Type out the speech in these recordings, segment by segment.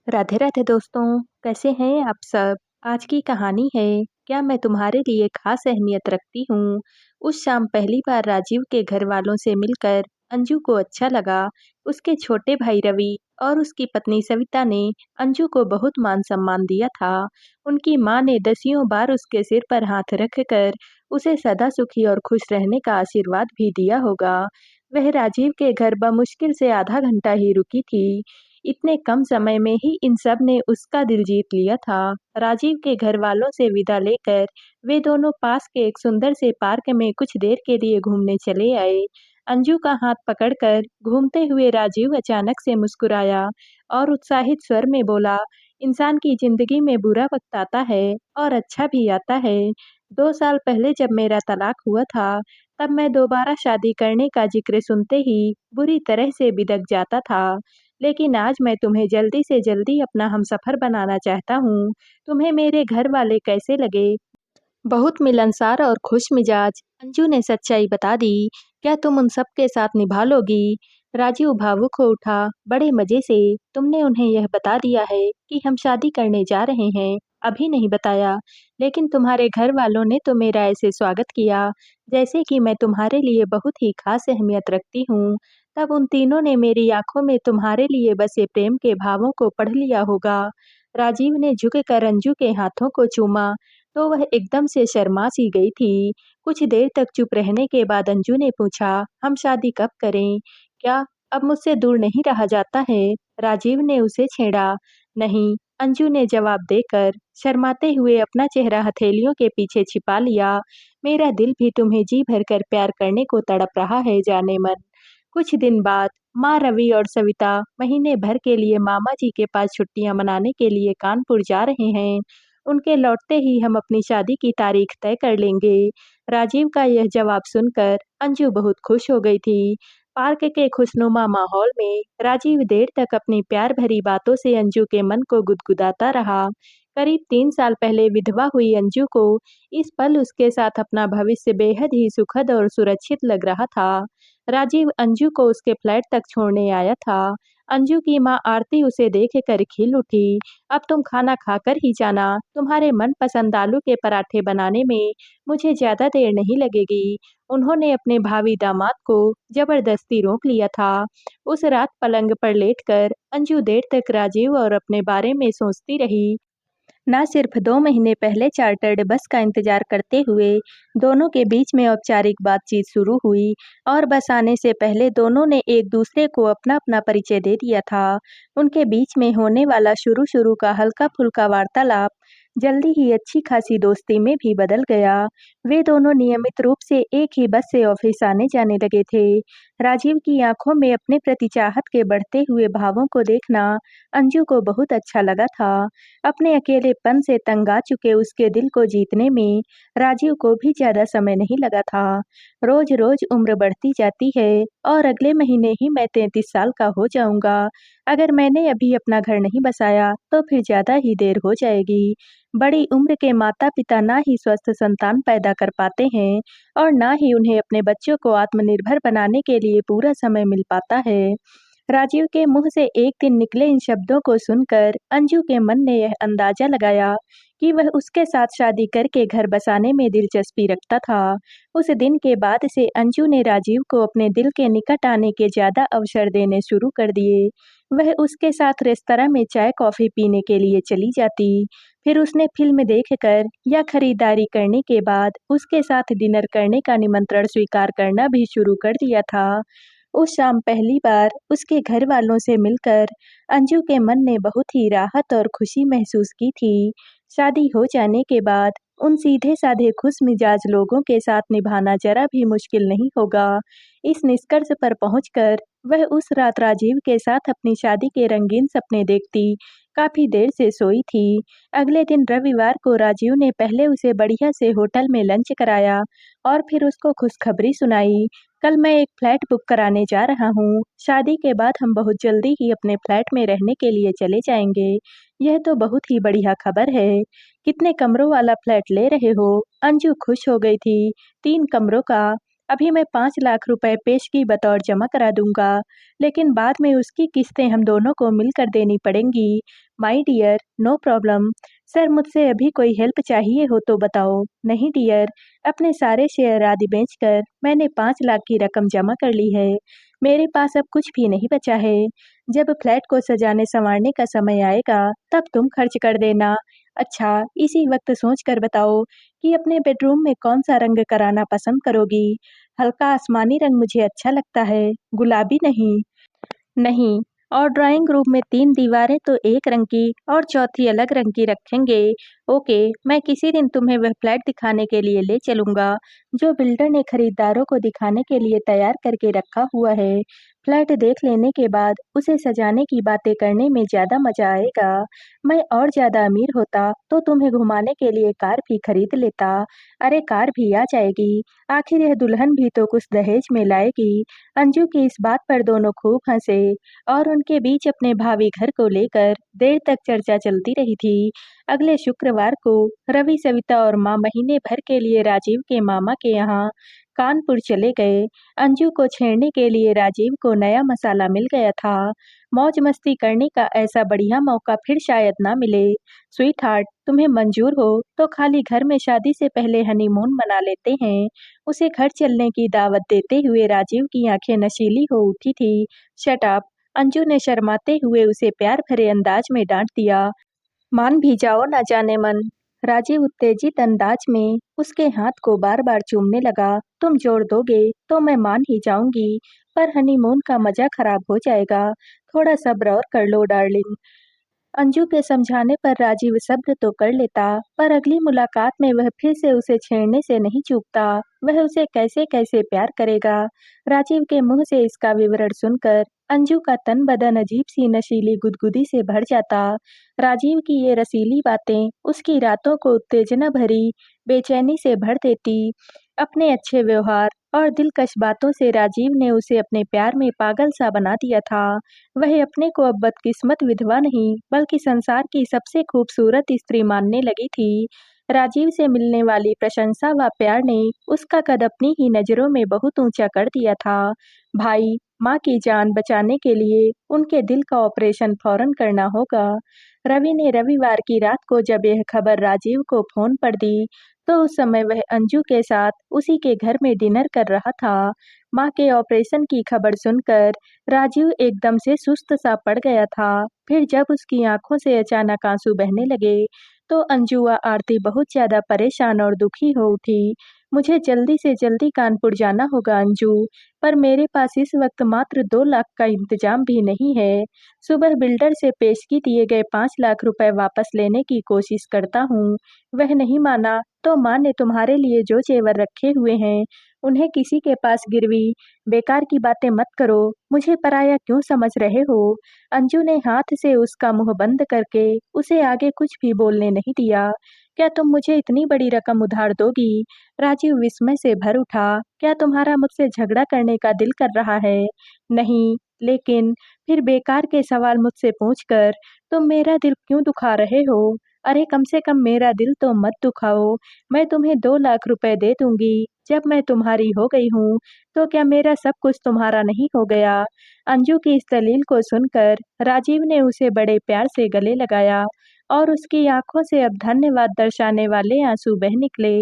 राधे राधे दोस्तों। कैसे हैं आप सब। आज की कहानी है क्या मैं तुम्हारे लिए खास अहमियत रखती हूँ। उस शाम पहली बार राजीव के घर वालों से मिलकर अंजू को अच्छा लगा। उसके छोटे भाई रवि और उसकी पत्नी सविता ने अंजू को बहुत मान सम्मान दिया था। उनकी माँ ने दसियों बार उसके सिर पर हाथ रख कर उसे सदा सुखी और खुश रहने का आशीर्वाद भी दिया होगा। वह राजीव के घर बमुश्किल से आधा घंटा ही रुकी थी। इतने कम समय में ही इन सब ने उसका दिल जीत लिया था। राजीव के घर वालों से विदा लेकर वे दोनों पास के एक सुंदर से पार्क में कुछ देर के लिए घूमने चले आए। अंजू का हाथ पकड़कर घूमते हुए राजीव अचानक से मुस्कुराया और उत्साहित स्वर में बोला, इंसान की जिंदगी में बुरा वक्त आता है और अच्छा भी आता है। 2 साल पहले जब मेरा तलाक हुआ था, तब मैं दोबारा शादी करने का जिक्र सुनते ही बुरी तरह से बिदक जाता था। लेकिन आज मैं तुम्हें जल्दी से जल्दी अपना हमसफ़र बनाना चाहता हूँ। तुम्हें मेरे घर वाले कैसे लगे? बहुत मिलनसार और खुश मिजाज। अंजू ने सच्चाई बता दी। क्या तुम उन सब के साथ निभा लोगी? राजीव भावुक हो उठा। बड़े मजे से। तुमने उन्हें यह बता दिया है कि हम शादी करने जा रहे हैं? अभी नहीं बताया। लेकिन तुम्हारे घर वालों ने तो मेरा ऐसे स्वागत किया जैसे कि मैं तुम्हारे लिए बहुत ही खास अहमियत रखती हूँ। तब उन तीनों ने मेरी आंखों में तुम्हारे लिए बसे प्रेम के भावों को पढ़ लिया होगा। राजीव ने झुककर अंजू के हाथों को चूमा तो वह एकदम से शर्मा सी गई थी। कुछ देर तक चुप रहने के बाद अंजू ने पूछा, हम शादी कब करें? क्या अब मुझसे दूर नहीं रहा जाता है? राजीव ने उसे छेड़ा। नहीं, अंजू ने जवाब देकर शर्माते हुए अपना चेहरा हथेलियों के पीछे छिपा लिया। मेरा दिल भी तुम्हें जी भरकर प्यार करने को तड़प रहा है जाने मन। कुछ दिन बाद माँ रवि और सविता महीने भर के लिए मामा जी के पास छुट्टियां मनाने के लिए कानपुर जा रहे हैं। उनके लौटते ही हम अपनी शादी की तारीख तय कर लेंगे। राजीव का यह जवाब सुनकर अंजू बहुत खुश हो गई थी। पार्क के खुशनुमा माहौल में राजीव देर तक अपनी प्यार भरी बातों से अंजू के मन को गुदगुदाता रहा। करीब 3 साल पहले विधवा हुई अंजू को इस पल उसके साथ अपना भविष्य बेहद ही सुखद और सुरक्षित लग रहा था। राजीव अंजू को उसके फ्लैट तक छोड़ने आया था। अंजू की माँ आरती उसे देखकर खिल उठी। अब तुम खाना खाकर ही जाना। तुम्हारे मनपसंद आलू के पराठे बनाने में मुझे ज़्यादा देर नहीं लगेगी। उन्होंने अपने भावी दामाद को जबरदस्ती रोक लिया था। उस रात पलंग पर लेटकर अंजू देर तक राजीव और अपने बारे में सोचती रही। ना सिर्फ 2 महीने पहले चार्टर्ड बस का इंतजार करते हुए दोनों के बीच में औपचारिक बातचीत शुरू हुई और बस आने से पहले दोनों ने एक दूसरे को अपना अपना परिचय दे दिया था। उनके बीच में होने वाला शुरू शुरू का हल्का फुल्का वार्तालाप जल्दी ही अच्छी खासी दोस्ती में भी बदल गया। वे दोनों नियमित रूप से एक ही बस से ऑफिस आने जाने लगे थे। राजीव की आंखों में अपने प्रति चाहत के बढ़ते हुए भावों को देखना अंजू को बहुत अच्छा लगा था। अपने अकेलेपन से तंग आ चुके उसके दिल को जीतने में राजीव को भी ज्यादा समय नहीं लगा था। रोज रोज उम्र बढ़ती जाती है और अगले महीने ही मैं 33 साल का हो जाऊंगा। अगर मैंने अभी अपना घर नहीं बसाया तो फिर ज्यादा ही देर हो जाएगी। बड़ी उम्र के माता पिता ना ही स्वस्थ संतान पैदा कर पाते हैं और ना ही उन्हें अपने बच्चों को आत्मनिर्भर बनाने के लिए पूरा समय मिल पाता है। राजीव के मुंह से एक दिन निकले इन शब्दों को सुनकर अंजू के मन ने यह अंदाजा लगाया कि वह उसके साथ शादी करके घर बसाने में दिलचस्पी रखता था। उस दिन के बाद से अंजू ने राजीव को अपने दिल के निकट आने के ज्यादा अवसर देने शुरू कर दिए। वह उसके साथ रेस्तरां में चाय कॉफी पीने के लिए चली जाती। फिर उसने फिल्म देखकर या खरीदारी करने के बाद उसके साथ डिनर करने का निमंत्रण स्वीकार करना भी शुरू कर दिया था। उस शाम पहली बार उसके घर वालों से मिलकर अंजू के मन ने बहुत ही राहत और खुशी महसूस की थी। शादी हो जाने के बाद उन सीधे साधे खुश मिजाज लोगों के साथ निभाना जरा भी मुश्किल नहीं होगा। इस निष्कर्ष पर पहुंचकर वह उस रात राजीव के साथ अपनी शादी के रंगीन सपने देखती काफी देर से सोई थी। अगले दिन रविवार को राजीव ने पहले उसे बढ़िया से होटल में लंच कराया और फिर उसको खुशखबरी सुनाई। कल मैं एक फ्लैट बुक कराने जा रहा हूँ। शादी के बाद हम बहुत जल्दी ही अपने फ्लैट में रहने के लिए चले जाएंगे। यह तो बहुत ही बढ़िया खबर है। कितने कमरों वाला फ्लैट ले रहे हो? अंजू खुश हो गई थी। 3 कमरों का। अभी मैं 5 लाख रुपए पेशगी बतौर जमा करा दूंगा, लेकिन बाद में उसकी किस्तें हम दोनों को मिलकर देनी पड़ेंगी। My dear, no problem. Sir, मुझसे अभी कोई हेल्प चाहिए हो तो बताओ। नहीं डियर, अपने सारे शेयर आदि बेचकर मैंने 5 लाख की रकम जमा कर ली है। मेरे पास अब कुछ भी नहीं बचा है। जब फ्लैट को सजाने संवारने का समय आएगा तब तुम खर्च कर देना। अच्छा, इसी वक्त सोच कर बताओ कि अपने बेडरूम में कौन सा रंग कराना पसंद करोगी? हल्का आसमानी रंग मुझे अच्छा लगता है, गुलाबी नहीं। नहीं, और ड्राइंग रूम में 3 दीवारें तो एक रंग की और चौथी अलग रंग की रखेंगे। ओके, मैं किसी दिन तुम्हें वह फ्लैट दिखाने के लिए ले चलूँगा, जो बिल्डर ने खरीदारों को दिखाने के लिए तैयार करके रखा हुआ है। फ्लैट देख लेने के बाद उसे सजाने की बातें करने में ज़्यादा मज़ा आएगा। मैं और ज़्यादा अमीर होता तो तुम्हें घुमाने के लिए कार भी खरीद लेता। अरे, कार भी आ जाएगी, आखिर यह दुल्हन भी तो कुछ दहेज में लाएगी। अंजू की इस बात पर दोनों खूब हंसे और उनके बीच अपने भावी घर को लेकर देर तक चर्चा चलती रही थी। अगले शुक्रवार को रवि, सविता और माँ महीने भर के लिए राजीव के मामा के यहाँ कानपुर चले गए। अंजू को छेड़ने के लिए राजीव को नया मसाला मिल गया था। मौज मस्ती करने का ऐसा बढ़िया मौका फिर शायद ना मिले। स्वीट हार्ट, तुम्हें मंजूर हो तो खाली घर में शादी से पहले हनीमून मना लेते हैं। उसे घर चलने की दावत देते हुए राजीव की आंखें नशीली हो उठी थी। Shut up! अंजू ने शर्माते हुए उसे प्यार भरे अंदाज में डांट दिया। मान भी जाओ ना जाने मन। राजीव उत्तेजित अंदाज में उसके हाथ को बार बार चूमने लगा। तुम जोड़ दोगे तो मैं मान ही जाऊंगी, पर हनीमून का मजा खराब हो जाएगा। थोड़ा सब्र और कर लो डार्लिंग। अंजू के समझाने पर राजीव सब्र तो कर लेता, पर अगली मुलाकात में वह फिर से उसे छेड़ने से नहीं चूकता। वह उसे कैसे कैसे प्यार करेगा। राजीव के मुंह से इसका विवरण सुनकर अंजू का तन बदन अजीब सी नशीली गुदगुदी से भर जाता। राजीव की ये रसीली बातें उसकी रातों को उत्तेजना भरी बेचैनी से भर देती। अपने अच्छे व्यवहार और दिलकश बातों से राजीव ने उसे अपने प्यार में पागल सा बना दिया था। वह अपने को अब बदकिस्मत विधवा नहीं बल्कि संसार की सबसे खूबसूरत स्त्री मानने लगी थी। राजीव से मिलने वाली प्रशंसा व प्यार ने उसका कद अपनी ही नज़रों में बहुत ऊंचा कर दिया था। भाई, माँ की जान बचाने के लिए उनके दिल का ऑपरेशन फौरन करना होगा। रवि ने रविवार की रात को जब यह खबर राजीव को फोन पर दी तो उस समय वह अंजू के साथ उसी के घर में डिनर कर रहा था। माँ के ऑपरेशन की खबर सुनकर राजीव एकदम से सुस्त सा पड़ गया था। फिर जब उसकी आंखों से अचानक आंसू बहने लगे तो अंजू व आरती बहुत ज्यादा परेशान और दुखी हो उठी। मुझे जल्दी से जल्दी कानपुर जाना होगा अंजू, पर मेरे पास इस वक्त मात्र 2 लाख का इंतजाम भी नहीं है। सुबह बिल्डर से पेशगी दिए गए 5 लाख रुपए वापस लेने की कोशिश करता हूँ। वह नहीं माना तो माँ ने तुम्हारे लिए जो जेवर रखे हुए हैं उन्हें किसी के पास गिरवी। बेकार की बातें मत करो, मुझे पराया क्यों समझ रहे हो? अंजू ने हाथ से उसका मुंह बंद करके उसे आगे कुछ भी बोलने नहीं दिया। क्या तुम मुझे इतनी बड़ी रकम उधार दोगी? राजीव विस्मय से भर उठा। क्या तुम्हारा मुझसे झगड़ा करने का दिल कर रहा है? नहीं, लेकिन फिर बेकार के सवाल मुझसे पूछकर तुम मेरा दिल क्यों दुखा रहे हो? अरे, कम से कम मेरा दिल तो मत दुखाओ। मैं तुम्हें 2 लाख रुपए दे दूंगी। जब मैं तुम्हारी हो गई हूँ तो क्या मेरा सब कुछ तुम्हारा नहीं हो गया? अंजू की इस दलील को सुनकर राजीव ने उसे बड़े प्यार से गले लगाया और उसकी आंखों से अब धन्यवाद दर्शाने वाले आंसू बह निकले।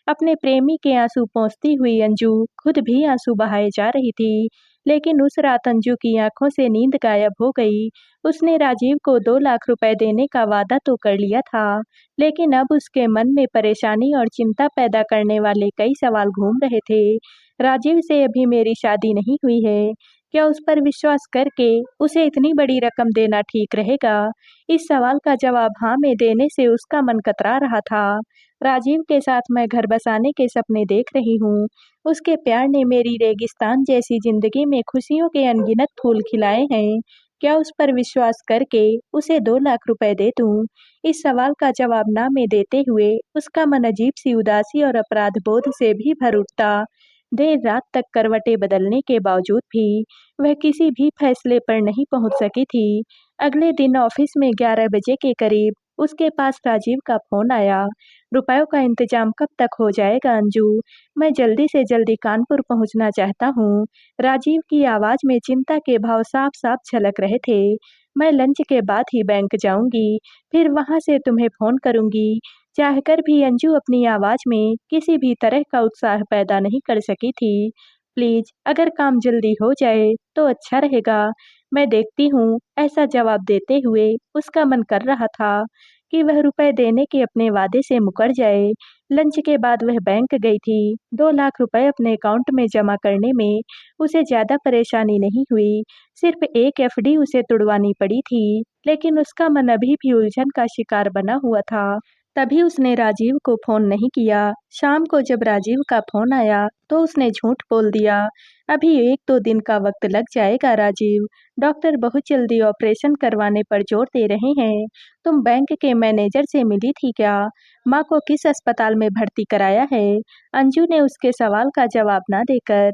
अपने प्रेमी के आंसू पोंछती हुई अंजू खुद भी आंसू बहाए जा रही थी, लेकिन उस रात अंजू की आंखों से नींद गायब हो गई। उसने राजीव को 2 लाख रुपए देने का वादा तो कर लिया था, लेकिन अब उसके मन में परेशानी और चिंता पैदा करने वाले कई सवाल घूम रहे थे। राजीव से अभी मेरी शादी नहीं हुई है। क्या उस पर विश्वास करके उसे इतनी बड़ी रकम देना ठीक रहेगा? इस सवाल का जवाब हाँ में देने से उसका मन कतरा रहा था। राजीव के साथ मैं घर बसाने के सपने देख रही हूँ। उसके प्यार ने मेरी रेगिस्तान जैसी जिंदगी में खुशियों के अनगिनत फूल खिलाए हैं। क्या उस पर विश्वास करके उसे 2 लाख रुपए दे दूं? इस सवाल का जवाब ना में देते हुए उसका मन अजीब सी उदासी और अपराध बोध से भी भर उठता। देर रात तक करवटें बदलने के बावजूद भी वह किसी भी फैसले पर नहीं पहुंच सकी थी। अगले दिन ऑफिस में 11 बजे के करीब उसके पास राजीव का फ़ोन आया। रुपयों का इंतज़ाम कब तक हो जाएगा अंजू? मैं जल्दी से जल्दी कानपुर पहुँचना चाहता हूँ। राजीव की आवाज़ में चिंता के भाव साफ-साफ झलक रहे थे। मैं लंच के बाद ही बैंक जाऊँगी, फिर वहाँ से तुम्हें फ़ोन करूँगी। चाहकर भी अंजू अपनी आवाज़ में किसी भी तरह का उत्साह पैदा नहीं कर सकी थी। प्लीज़ अगर काम जल्दी हो जाए तो अच्छा रहेगा। मैं देखती हूँ, ऐसा जवाब देते हुए उसका मन कर रहा था कि वह रुपए देने के अपने वादे से मुकर जाए। लंच के बाद वह बैंक गई थी। 2 लाख रुपए अपने अकाउंट में जमा करने में उसे ज़्यादा परेशानी नहीं हुई। सिर्फ एक एफडी उसे तुड़वानी पड़ी थी, लेकिन उसका मन अभी भी उलझन का शिकार बना हुआ था। तभी उसने राजीव को फ़ोन नहीं किया। शाम को जब राजीव का फ़ोन आया, तो उसने झूठ बोल दिया। अभी 1-2 दिन का वक़्त लग जाएगा राजीव। डॉक्टर बहुत जल्दी ऑपरेशन करवाने पर जोर दे रहे हैं। तुम बैंक के मैनेजर से मिली थी क्या? माँ को किस अस्पताल में भर्ती कराया है? अंजू ने उसके सवाल का जवाब ना देकर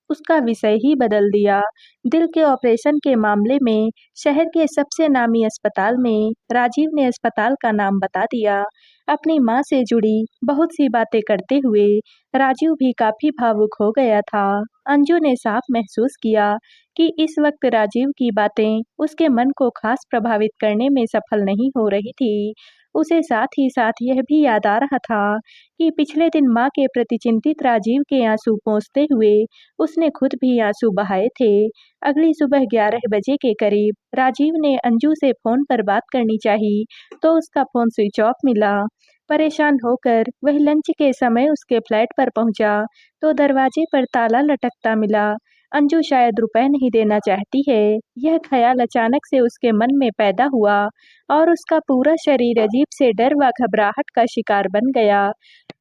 उसका विषय ही बदल दिया। दिल के ऑपरेशन के मामले में शहर के सबसे नामी अस्पताल में राजीव ने अस्पताल का नाम बता दिया। अपनी माँ से जुड़ी बहुत सी बातें करते हुए राजीव भी काफी भावुक हो गया था। अंजू ने साफ महसूस किया कि इस वक्त राजीव की बातें उसके मन को खास प्रभावित करने में सफल नहीं हो रही थी। उसे साथ ही साथ यह भी याद आ रहा था कि पिछले दिन माँ के प्रति चिंतित राजीव के आंसू पोंछते हुए उसने खुद भी आंसू बहाए थे। अगली सुबह 11 बजे के करीब राजीव ने अंजू से फोन पर बात करनी चाहिए, तो उसका फोन स्विच ऑफ मिला। परेशान होकर वह लंच के समय उसके फ्लैट पर पहुंचा, तो दरवाजे पर ताला लटकता मिला। अंजू शायद रुपए नहीं देना चाहती है। यह ख्याल अचानक से उसके मन में पैदा हुआ और उसका पूरा शरीर अजीब से डर व घबराहट का शिकार बन गया।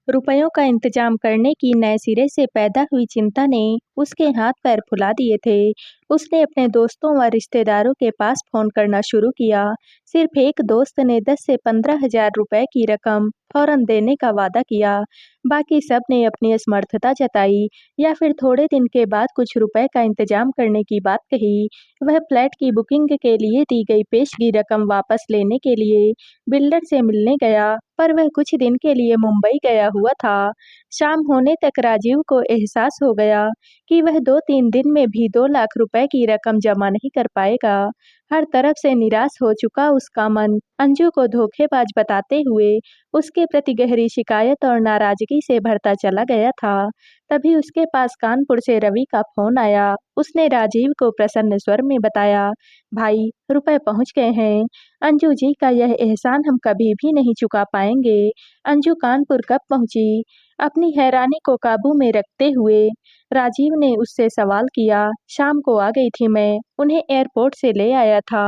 रुपयों का इंतजाम करने की नए सिरे से पैदा हुई चिंता ने उसके हाथ पैर फुला दिए थे। उसने अपने दोस्तों व रिश्तेदारों के पास फोन करना शुरू किया। सिर्फ एक दोस्त ने 10 से 15 हजार रुपए की रकम फौरन देने का वादा किया। बाकी सब ने अपनी असमर्थता जताई या फिर थोड़े दिन के बाद कुछ रुपए का इंतजाम करने की बात कही। वह फ्लैट की बुकिंग के लिए दी गई पेशगी रकम वापस लेने के लिए बिल्डर से मिलने गया, पर वह कुछ दिन के लिए मुंबई गया हुआ था। शाम होने तक राजीव को एहसास हो गया कि वह 2-3 दिन में भी 2 लाख रुपए की रकम जमा नहीं कर पाएगा। हर तरफ से निराश हो चुका उसका मन अंजू को धोखेबाज बताते हुए उसके प्रति गहरी शिकायत और नाराजगी से भरता चला गया था। तभी उसके पास कानपुर से रवि का फोन आया। उसने राजीव को प्रसन्न स्वर में बताया, भाई रुपए पहुंच गए हैं। अंजू जी का यह एहसान हम कभी भी नहीं चुका पाएंगे। अंजू कानपुर कब पहुंची? अपनी हैरानी को काबू में रखते हुए राजीव ने उससे सवाल किया। शाम को आ गई थी मैं, उन्हें एयरपोर्ट से ले आया था।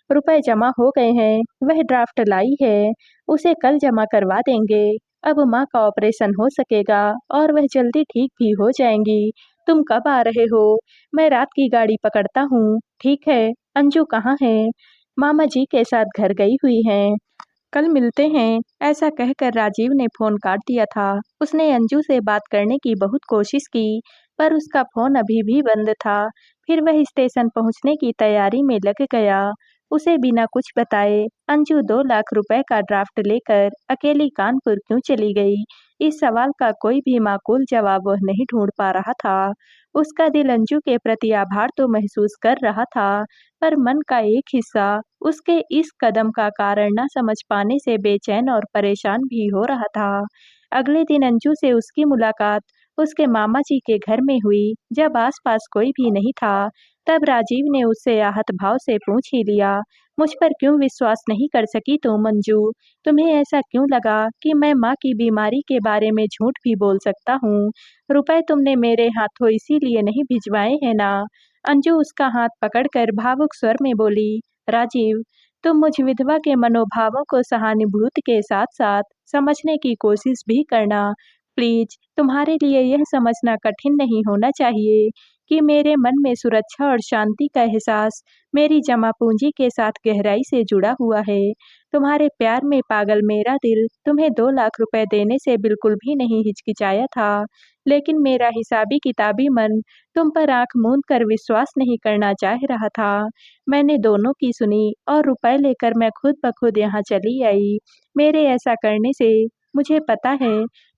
रुपए जमा हो गए हैं, वह ड्राफ्ट लाई है, उसे कल जमा करवा देंगे। अब माँ का ऑपरेशन हो सकेगा और वह जल्दी ठीक भी हो जाएंगी। तुम कब आ रहे हो? मैं रात की गाड़ी पकड़ता हूँ। ठीक है, अंजू कहाँ है? मामा जी के साथ घर गई हुई हैं। कल मिलते हैं। ऐसा कहकर राजीव ने फोन काट दिया था। उसने अंजू से बात करने की बहुत कोशिश की, पर उसका फोन अभी भी बंद था। फिर वह स्टेशन पहुंचने की तैयारी में लग गया। उसे बिना कुछ बताए अंजू 2 लाख रुपए का ड्राफ्ट लेकर अकेली कानपुर क्यों चली गई? इस सवाल का कोई भी माकूल जवाब वह नहीं ढूंढ पा रहा था। उसका दिल अंजू के प्रति आभार तो महसूस कर रहा था, पर मन का एक हिस्सा उसके इस कदम का कारण न समझ पाने से बेचैन और परेशान भी हो रहा था। अगले दिन अंजू से उसकी मुलाकात उसके मामा जी के घर में हुई। जब आसपास कोई भी नहीं था, तब राजीव ने उससे आहत भाव से पूछ ही लिया, मुझ पर क्यों विश्वास नहीं कर सकी तुम अंजू? तुम्हें ऐसा क्यों लगा कि मैं माँ की बीमारी के बारे में झूठ भी बोल सकता हूँ? रुपए तुमने मेरे हाथों इसीलिए नहीं भिजवाए हैं ना? अंजू उसका हाथ पकड़कर भावुक स्वर में बोली, राजीव, तुम मुझ विधवा के मनोभावों को सहानुभूति के साथ साथ समझने की कोशिश भी करना। प्लीज, तुम्हारे लिए यह समझना कठिन नहीं होना चाहिए कि मेरे मन में सुरक्षा और शांति का एहसास मेरी जमा पूंजी के साथ गहराई से जुड़ा हुआ है। तुम्हारे प्यार में पागल मेरा दिल तुम्हें 2 लाख रुपए देने से बिल्कुल भी नहीं हिचकिचाया था। लेकिन मेरा हिसाबी किताबी मन तुम पर आंख मूंद कर विश्वास नहीं करना चाह रहा था। मैंने दोनों की सुनी और रुपए लेकर मैं खुद ब खुद यहाँ चली आई। मेरे ऐसा करने से मुझे पता है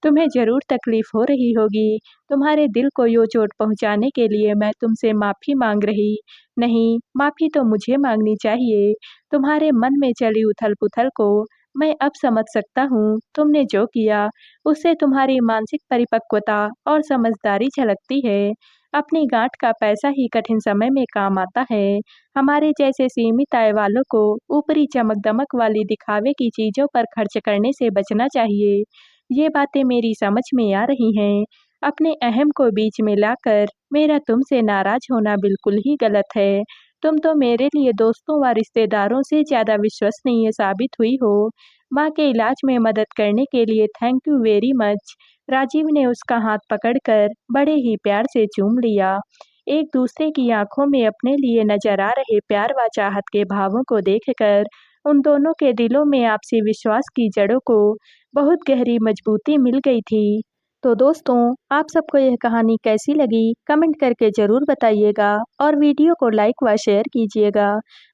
तुम्हें ज़रूर तकलीफ हो रही होगी। तुम्हारे दिल को यूँ चोट पहुँचाने के लिए मैं तुमसे माफ़ी माँग रही नहीं, माफ़ी तो मुझे माँगनी चाहिए। तुम्हारे मन में चली उथल-पुथल को मैं अब समझ सकता हूँ। तुमने जो किया उससे तुम्हारी मानसिक परिपक्वता और समझदारी झलकती है। अपनी गाँठ का पैसा ही कठिन समय में काम आता है। हमारे जैसे सीमित आय वालों को ऊपरी चमक-दमक वाली दिखावे की चीज़ों पर खर्च करने से बचना चाहिए। ये बातें मेरी समझ में आ रही हैं। अपने अहम को बीच में लाकर मेरा तुमसे नाराज़ होना बिल्कुल ही गलत है। तुम तो मेरे लिए दोस्तों व रिश्तेदारों से ज़्यादा विश्वसनीय साबित हुई हो। माँ के इलाज में मदद करने के लिए thank you very much. Rajiv ने उसका हाथ पकड़कर बड़े ही प्यार से चूम लिया। एक दूसरे की आंखों में अपने लिए नजर आ रहे प्यार व चाहत के भावों को देखकर उन दोनों के दिलों में आपसी विश्वास की जड़ों को बहुत गहरी मजबूती मिल गई थी। तो दोस्तों, आप सबको यह कहानी कैसी लगी कमेंट करके ज़रूर बताइएगा और वीडियो को लाइक व शेयर कीजिएगा।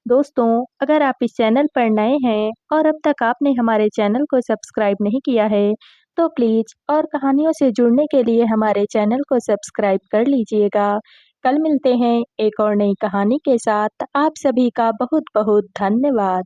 दोस्तों, अगर आप इस चैनल पर नए हैं और अब तक आपने हमारे चैनल को सब्सक्राइब नहीं किया है तो प्लीज़ और कहानियों से जुड़ने के लिए हमारे चैनल को सब्सक्राइब कर लीजिएगा। कल मिलते हैं एक और नई कहानी के साथ। आप सभी का बहुत बहुत धन्यवाद।